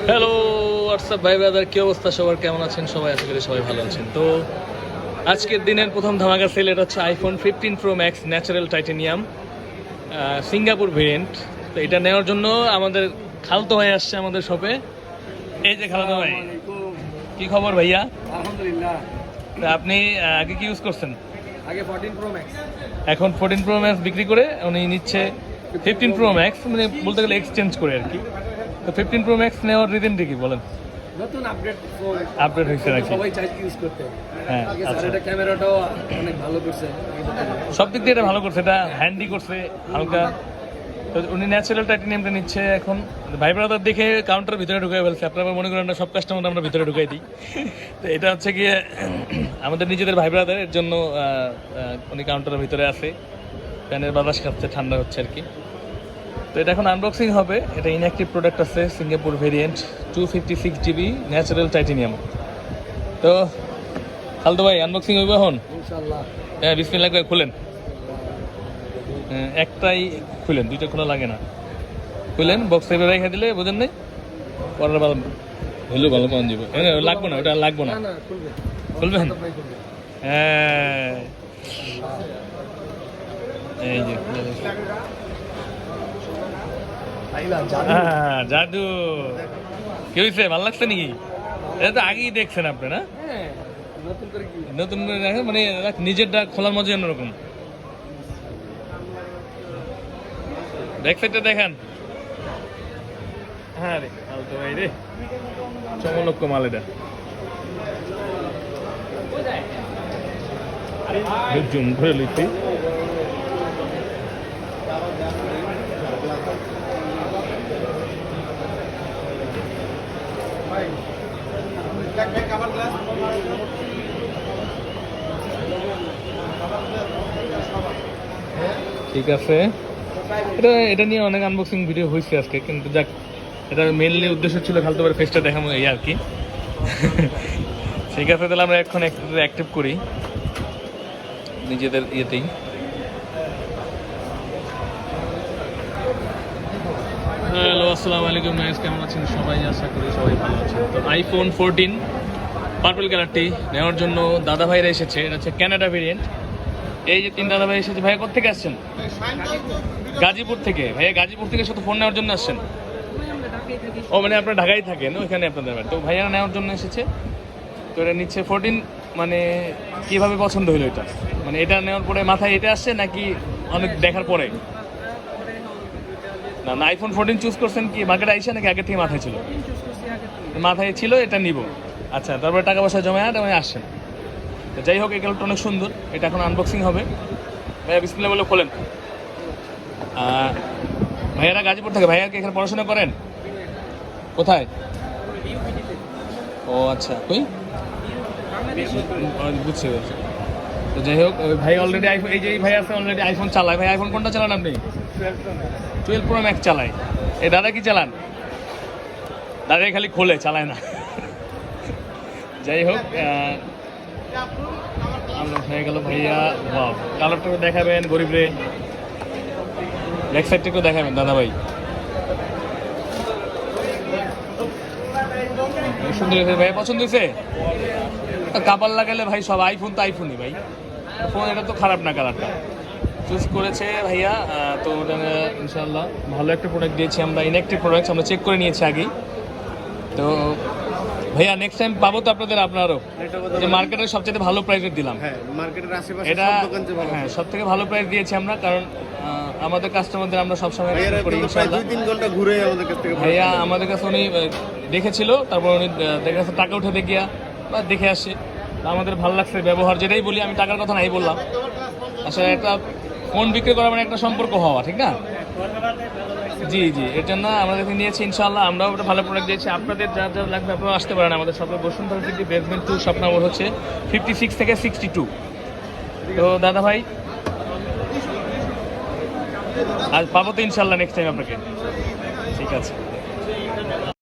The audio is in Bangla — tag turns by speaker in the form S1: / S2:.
S1: হ্যালো হোয়াটসঅ্যাপ ভাই ব্রাদার, কি অবস্থা সবার? কেমন আছেন সবাই? আশা করি সবাই ভালো আছেন। তো আজকের দিনের প্রথম ধামাকা সেল, এটা হচ্ছে iPhone 15 pro max natural titanium Singapore variant. তো এটা নেওয়ার জন্য আমাদের খালতো ভাই আসছে আমাদের শপে। এই যে খালতো ভাই, কি খবর ভাইয়া?
S2: আলহামদুলিল্লাহ।
S1: তা আপনি আগে কি ইউজ করছেন?
S2: আগে 14 প্রো ম্যাক্স,
S1: এখন 14 প্রো ম্যাক্স বিক্রি করে উনি নিচ্ছে 15 প্রো ম্যাক্স, মানে বলতে গেলে এক্সচেঞ্জ করে আর কি। তো 15 প্রো ম্যাক্স নেওয়ার রিজনটা কি বলেন?
S2: নতুন আপডেট ফোন,
S1: আপডেট হয়েছে নাকি?
S2: সবাই চাই ইউজ করতে।
S1: হ্যাঁ,
S2: আগে
S1: আচ্ছা।
S2: স্যার এটা ক্যামেরাটাও অনেক ভালো করছে।
S1: সব দিক দিয়ে এটা ভালো করছে, এটা হ্যান্ডি করছে হালকা। তো উনি ন্যাচারাল টাইটেনিয়ামটা নিচ্ছে এখন। ভাই ব্রাদার দেখে কাউন্টার ভিতরে ঢুকাই ফেলছে। আপনারা মনে করেন না সব কাস্টমার আমরা ভিতরে ঢুকাই দিই। তো এটা হচ্ছে গিয়ে আমাদের নিজেদের ভাই ব্রাদার, এর জন্য উনি কাউন্টারের ভিতরে আছে, ফ্যানের বাতাস খাচ্ছে, ঠান্ডা হচ্ছে আর কি। তো এটা এখন আনবক্সিং হবে। এটা ইনঅ্যাক্টিভ প্রোডাক্ট আছে, Singapore variant, 256 GB natural titanium. তো খালতো ভাই, আনবক্সিং হইব এখন?
S2: ইনশাআল্লাহ।
S1: হ্যাঁ, বিসমিল্লাহ করে খুলেন। একটাই খুলেন, দুইটা খোলা লাগে না। খুলেন, বক্স এভাবে রেখে দিলে বোঝেন নাই পরের ভালো হইলেও ভালো পাওয়া যাবে। লাগবো না, ওটা লাগবো না।
S2: না না, খুলবে।
S1: খুলবেন?
S2: ভাই খুলবে।
S1: হ্যাঁ, এই যে জাদু। কি হয়েছে, ভালো লাগছে নাকি? এটা তো আগেই দেখছেন আপনি না?
S2: হ্যাঁ, নতুন করে কি?
S1: নতুন করে দেখেন, মানে নিজেরটা খোলার মজা অন্যরকম। ব্যাক সাইডটা দেখান। হ্যাঁ রে ফালতু ভাই রে, চমলক্ষ মাল এটা। জুম ধরে লিখছি। ঠিক আছে, এটা নিয়ে অনেক আনবক্সিং ভিডিও হয়েছে আজকে, কিন্তু যাক, এটা মেনলি উদ্দেশ্য ছিল খালতো ভাইয়ের ফেসটা দেখানো, এই আর কি। ঠিক আছে, তাহলে আমরা এখন অ্যাক্টিভ করি নিজেদের ইয়েতেই। হ্যালো, আসসালামু আলাইকুম গাইস, কেমন আছেন সবাই? আশা করি সবাই ভালো আছেন। তো আইফোন 14 পার্পল কালারটি নেওয়ার জন্য দাদা ভাইরা এসেছে। এটা হচ্ছে কানাডা ভেরিয়েন্ট। এই যে তিন দাদা ভাই এসেছে। ভাইয়া কোথেকে আসছেন? গাজীপুর থেকে। ভাইয়া গাজীপুর থেকে শুধু ফোন নেওয়ার জন্য আসছেন? ও মানে আপনার ঢাকায় থাকেন, ওইখানে আপনাদের বাড়ি। তো ভাইয়া নেওয়ার জন্য এসেছে। তো এটা নিচ্ছে 14। মানে কিভাবে পছন্দ হলো এটা? মানে এটা নেওয়ার পরে মাথায় এটা আসছে নাকি অনেক দেখার পরে? না না, আইফোন 14 চুজ করছেন কি মার্কেটে আইসা নাকি আগে থেকে মাথায় ছিল? মাথায় ছিল এটা নিব। আচ্ছা, তারপরে টাকা পয়সা জমায় আসছেন। তো যাই হোক, এই কালারটা অনেক সুন্দর। এটা এখন আনবক্সিং হবে। ভাইয়া বিসমিল্লাহ বলে খোলেন। ভাইয়ারা গাজীপুর থেকে। ভাইয়া কি এখানে পড়াশোনা করেন? কোথায়? ও আচ্ছা, কই? বুঝছি বুঝছি। তো যাই হোক, ওই ভাই অলরেডি আইফোন, এই যে এই ভাই আছে অলরেডি আইফোন চালায়। ভাই আইফোন কোনটা চালান আপনি? 12 প্রো ম্যাক্স চালায়। এই দাদা কি চালান? দাদা খালি খোলে, চালায় না। যাই হোক, আমরা হয়ে গেল ভাইয়া। বাহ, কালারটাকে দেখাবেন গরিব রে। ব্যাক সাইডটাকেও দেখাবেন দাদা ভাই। সুন্দর হয়েছে ভাই, পছন্দ হয়েছে? কাপাল লাগালে ভাই সব আইফোন তো আইফোনই ভাই। ফোন এটা তো খারাপ না, কালারটা চুজ করেছে ভাইয়া। তো ওটা ইনশাল্লাহ ভালো একটা প্রোডাক্ট দিয়েছি আমরা। ইনঅ্যাক্টিভ প্রোডাক্ট আমরা চেক করে নিয়েছি আগেই। তো ভাইয়া নেক্সট টাইম পাবো তো আপনারও যে মার্কেটের সবচেয়ে ভালো প্রাইসে দিলাম।
S2: হ্যাঁ, মার্কেটের আশেপাশে
S1: এটা
S2: সব দোকান থেকে ভালো।
S1: হ্যাঁ, সব থেকে ভালো প্রাইস দিয়েছি আমরা, কারণ আমাদের কাস্টমারদের আমরা সবসময়
S2: ভাইয়ারা
S1: করি
S2: কিন্তু প্রায়
S1: ইনশাআল্লাহ।
S2: 2-3 ঘন্টা ঘুরে আমাদের কাছ থেকে
S1: ভাইয়া আমাদের কাছে উনি দেখেছিল, তারপর উনি দেখে গেছে টাকা উঠে দেখিয়া বা দেখে আসে। আমাদের ভালো লাগছে ব্যবহার, যেটাই বলি, আমি টাকার কথা নাই বললাম। আসলে একটা ফোন বিক্রি করা মানে একটা সম্পর্ক হওয়া, ঠিক না? জি জি, এর জন্য আমরা দেখে নিয়েছি ইনশাআল্লাহ। আমরাও একটা ভালো প্রোডাক্ট দিয়েছি। আপনাদের যা যা লাগবে আপনারা আসতে পারেন আমাদের শপে। Bashundhara city basement 2, shop number হচ্ছে 56 থেকে 62। তো দাদা ভাই, আর পাবো তো ইনশাআল্লাহ নেক্সট টাইম আপনাকে। ঠিক আছে।